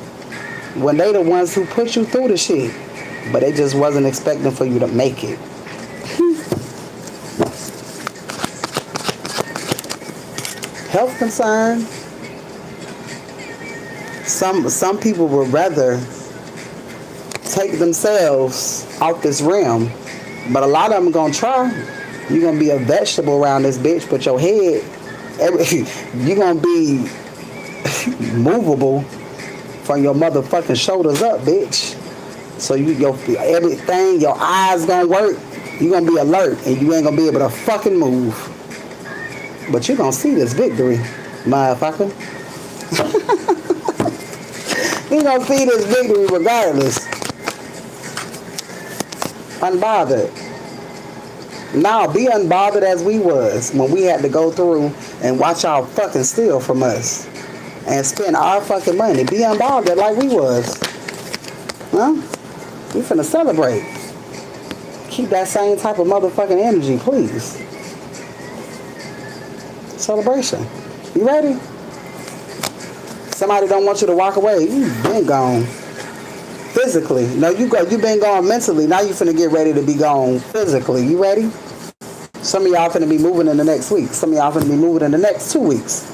When they the ones who put you through the shit. But they just wasn't expecting for you to make it. Health concern. Some people would rather take themselves out this realm. But a lot of them gonna try. You're gonna be a vegetable around this bitch, but your head, you're gonna be movable from your motherfucking shoulders up, bitch. So everything, your eyes gonna work. You gonna be alert, and you ain't gonna be able to fucking move. But you gonna see this victory, motherfucker. You gonna see this victory regardless. Unbothered. Now be unbothered as we was when we had to go through and watch y'all fucking steal from us and spend our fucking money. Be unbothered like we was. Huh? We finna celebrate. Keep that same type of motherfucking energy, please. Celebration. You ready? Somebody don't want you to walk away. You been gone. Physically. No, you been gone mentally. Now you finna get ready to be gone physically. You ready? Some of y'all finna be moving in the next week. Some of y'all finna be moving in the next 2 weeks.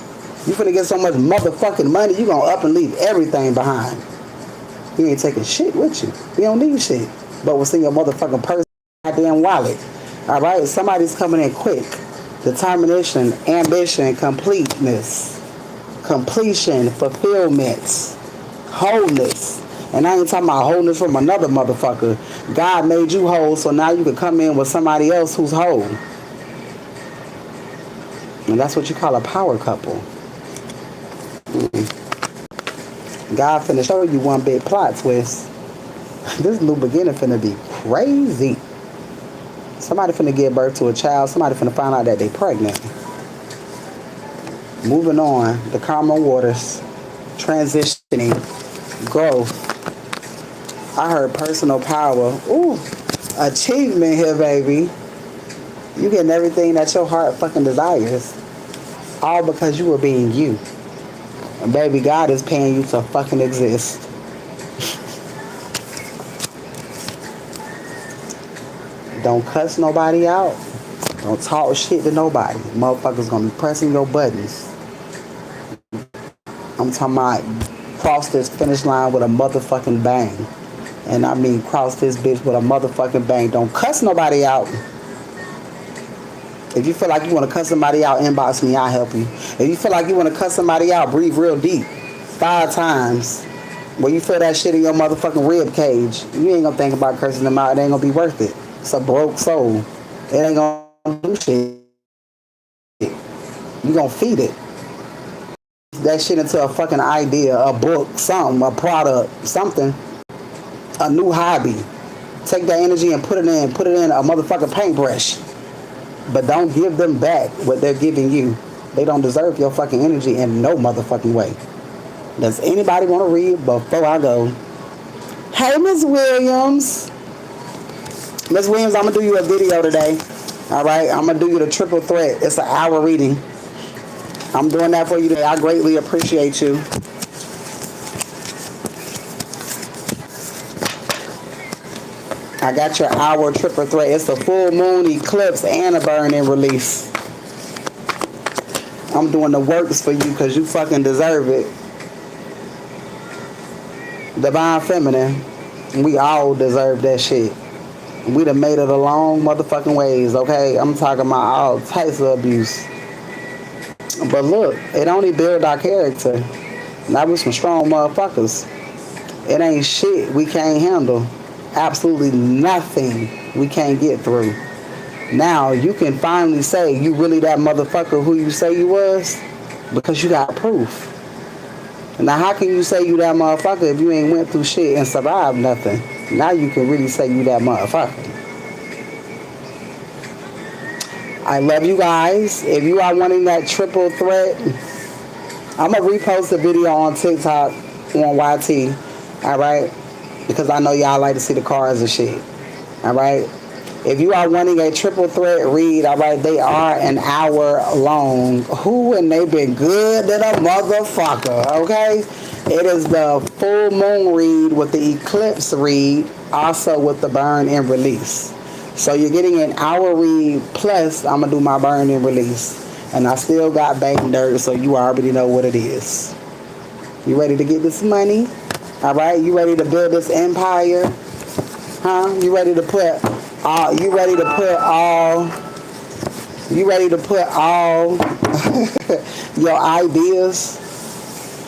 You finna get so much motherfucking money, you gonna up and leave everything behind. You ain't taking shit with you. You don't need shit. But what's in your motherfucking purse, goddamn wallet. Alright? Somebody's coming in quick. Determination, ambition, completeness. Completion, fulfillment, wholeness. And I ain't talking about wholeness from another motherfucker. God made you whole, so now you can come in with somebody else who's whole. And that's what you call a power couple. God finna show you one big plot twist. This new beginning finna be crazy. Somebody finna give birth to a child. Somebody finna find out that they pregnant. Moving on, the karma waters, transitioning, growth. I heard personal power. Ooh, achievement here, baby. You getting everything that your heart fucking desires. All because you were being you. And baby, God is paying you to fucking exist. Don't cuss nobody out. Don't talk shit to nobody. Motherfuckers gonna be pressing your buttons. I'm talking about cross this finish line with a motherfucking bang. And I mean cross this bitch with a motherfucking bang. Don't cuss nobody out. If you feel like you want to cuss somebody out, inbox me, I'll help you. If you feel like you want to cuss somebody out, breathe real deep. 5 times. When you feel that shit in your motherfucking rib cage, you ain't gonna think about cursing them out. It ain't gonna be worth it. It's a broke soul. It ain't gonna do shit. You gonna feed it. That shit into a fucking idea, a book, something, a product, something. A new hobby. Take that energy and put it in a motherfucking paintbrush. But don't give them back what they're giving you. They don't deserve your fucking energy in no motherfucking way. Does anybody want to read before I go? Hey, Miss Williams. Miss Williams, I'm going to do you a video today. All right? I'm going to do you the triple threat. It's an hour reading. I'm doing that for you today. I greatly appreciate you. I got your hour triple threat. It's a full moon, eclipse, and a burn-in release. I'm doing the works for you because you fucking deserve it. Divine Feminine. We all deserve that shit. We done made it a long motherfucking ways, okay? I'm talking about all types of abuse. But look, it only build our character. Now we some strong motherfuckers. It ain't shit we can't handle. Absolutely nothing we can't get through. Now you can finally say you really that motherfucker who you say you was because you got proof. Now how can you say you that motherfucker if you ain't went through shit and survived nothing? Now you can really say you that motherfucker. I love you guys. If you are wanting that triple threat, I'm going to repost a video on TikTok on YT. Alright? Because I know y'all like to see the cars and shit. Alright? If you are wanting a triple threat read, alright, they are an hour long. Who and they been good to the motherfucker, okay? It is the full moon read with the eclipse read, also with the burn and release. So you're getting an hour read plus I'm going to do my burn and release. And I still got bank dirt, so you already know what it is. You ready to get this money? Alright, you ready to build this empire? Huh? You ready to put all your ideas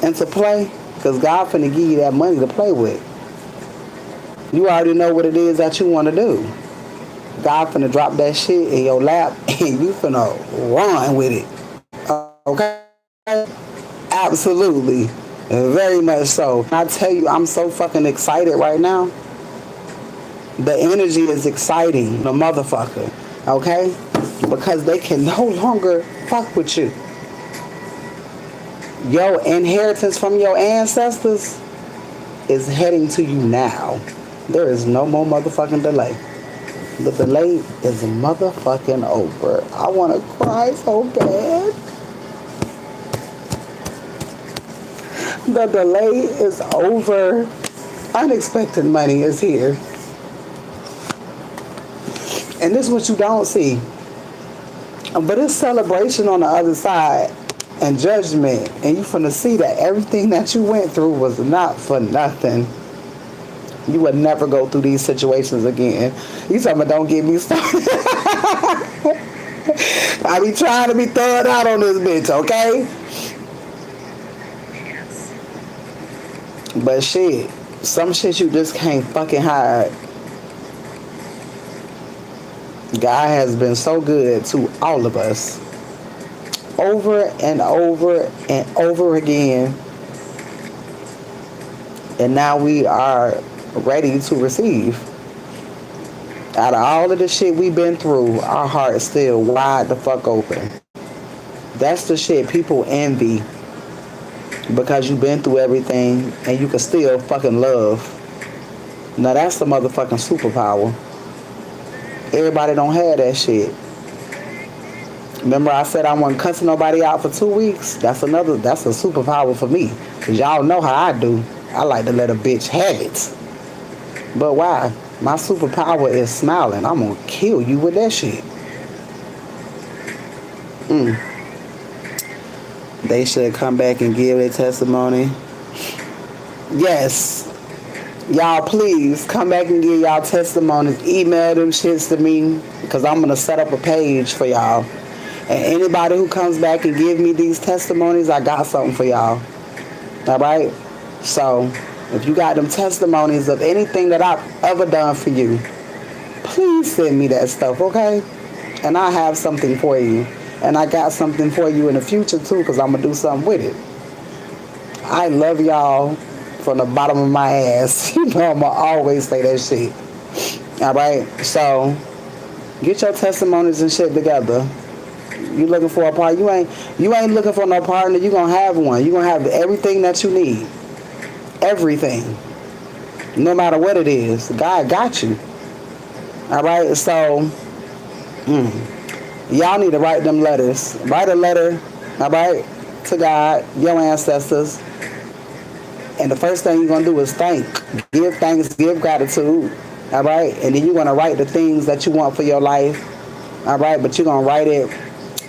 into play? Because God finna give you that money to play with. You already know what it is that you want to do. God finna drop that shit in your lap and you finna run with it. Okay? Absolutely. Very much so. I tell you, I'm so fucking excited right now. The energy is exciting, the motherfucker. Okay? Because they can no longer fuck with you. Your inheritance from your ancestors is heading to you now. There is no more motherfucking delay. The delay is motherfucking over. I want to cry so bad. The delay is over. Unexpected money is here. And this is what you don't see. But it's celebration on the other side and judgment. And you finna see that everything that you went through was not for nothing. You would never go through these situations again. You talking about don't get me started. I be trying to be thugged out on this bitch, okay? But shit, some shit you just can't fucking hide. God has been so good to all of us. Over and over and over again. And now we are ready to receive. Out of all of the shit we've been through, our heart is still wide the fuck open. That's the shit people envy. Because you've been through everything and you can still fucking love. Now that's the motherfucking superpower. Everybody don't have that shit. Remember I said I wasn't cussing nobody out for 2 weeks? That's a superpower for me. Because y'all know how I do. I like to let a bitch have it. But why? My superpower is smiling. I'm going to kill you with that shit. They should come back and give their testimony. Yes. Y'all please come back and give y'all testimonies. Email them shits to me. Because I'm going to set up a page for y'all. And anybody who comes back and give me these testimonies, I got something for y'all. Alright? So, if you got them testimonies of anything that I've ever done for you, please send me that stuff, okay? And I have something for you. And I got something for you in the future, too, because I'm going to do something with it. I love y'all from the bottom of my ass. You know I'm going to always say that shit. Alright? So, get your testimonies and shit together. You looking for a partner? You ain't looking for no partner. You going to have one. You going to have everything that you need. Everything. No matter what it is. God got you. Alright? So, y'all need to write them letters. Write a letter, alright, to God, your ancestors. And the first thing you're going to do is thank. Give thanks, give gratitude. Alright? And then you're going to write the things that you want for your life. Alright? But you're going to write it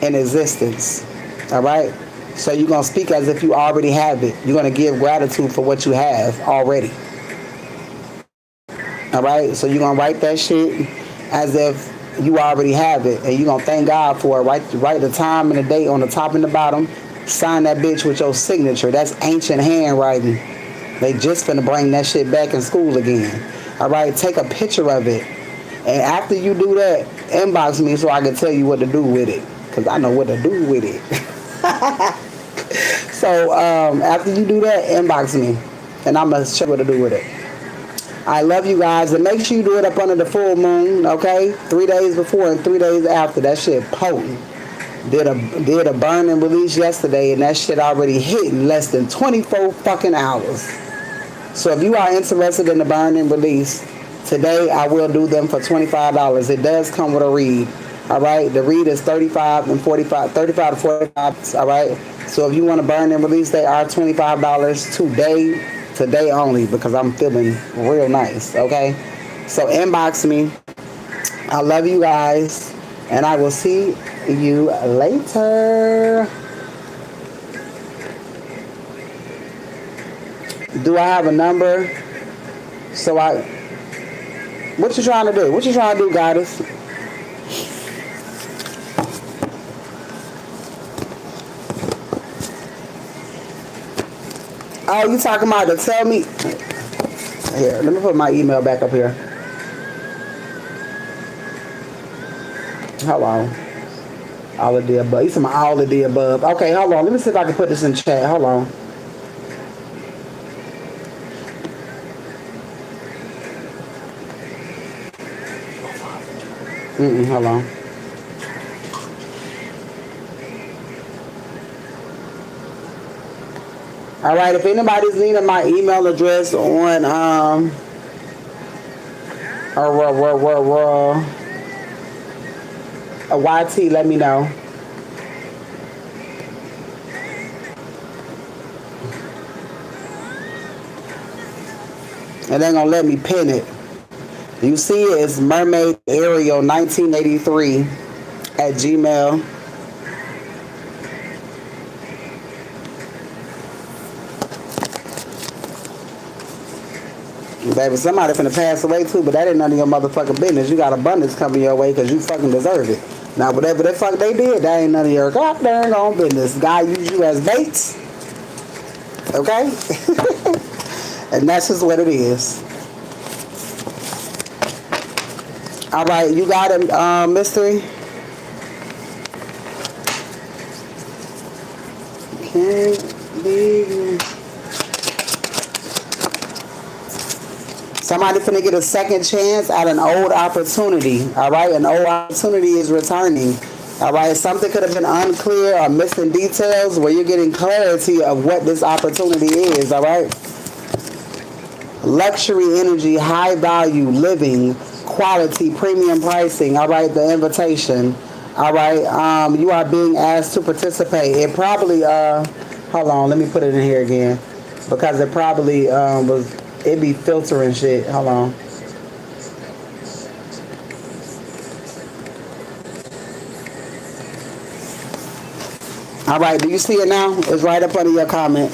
in existence. Alright? So you're going to speak as if you already have it. You're going to give gratitude for what you have already. Alright? So you're going to write that shit as if you already have it, and you're going to thank God for it. Write the time and the date on the top and the bottom. Sign that bitch with your signature. That's ancient handwriting. They just finna bring that shit back in school again. Alright, take a picture of it. And after you do that, inbox me so I can tell you what to do with it. Because I know what to do with it. So after you do that, inbox me. And I'm going to show you what to do with it. I love you guys. And make sure you do it up under the full moon, okay? 3 days before and 3 days after. That shit potent. Did a burn and release yesterday, and that shit already hit in less than 24 fucking hours. So if you are interested in the burn and release, today I will do them for $25. It does come with a read. All right, the read is 35 to 45. All right. So if you want to burn and release, they are $25 today only, because I'm feeling real nice. Okay. So inbox me. I love you guys, and I will see you later. Do I have a number? What you trying to do? What you trying to do, goddess? Oh, you talking about to tell me? Here, let me put my email back up here. Hold on. All of the above. You talking about all of the above. Okay, hold on. Let me see if I can put this in chat. Hold on. Hold on. All right, if anybody's needing my email address on a YT, let me know. And they're gonna let me pin it. You see it, it's Mermaid Ariel 1983 at Gmail. Baby, somebody finna pass away too, but that ain't none of your motherfucking business. You got abundance coming your way because you fucking deserve it. Now, whatever the fuck they did, that ain't none of your goddamn own business. God used you as baits. Okay? And that's just what it is. All right, you got it, mystery? Can't be... Somebody finna get a second chance at an old opportunity. All right, an old opportunity is returning. All right, something could have been unclear or missing details where you're getting clarity of what this opportunity is. All right, luxury energy, high value living, quality, premium pricing. All right, the invitation. All right, you are being asked to participate. It probably hold on, let me put it in here again, because it probably was. It be filtering shit. Hold on. All right, do you see it now? It's right up under your comment.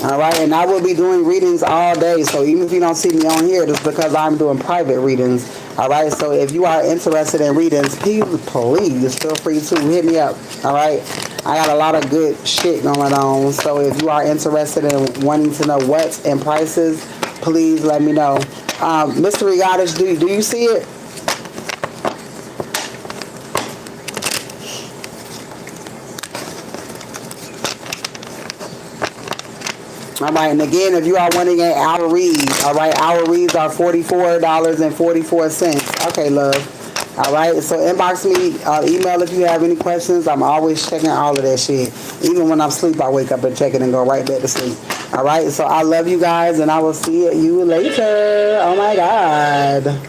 All right, and I will be doing readings all day. So even if you don't see me on here, it's because I'm doing private readings. All right, so if you are interested in readings, please feel free to hit me up. All right, I got a lot of good shit going on. So if you are interested in wanting to know what's and prices, please let me know. Mystery Goddess, do you see it? All right, and again, if you are wanting an hour read, all right, hour reads are $44.44. Okay, love. All right, so inbox me, email if you have any questions. I'm always checking all of that shit. Even when I'm asleep, I wake up and check it and go right back to sleep. All right, so I love you guys, and I will see you later. Oh, my God.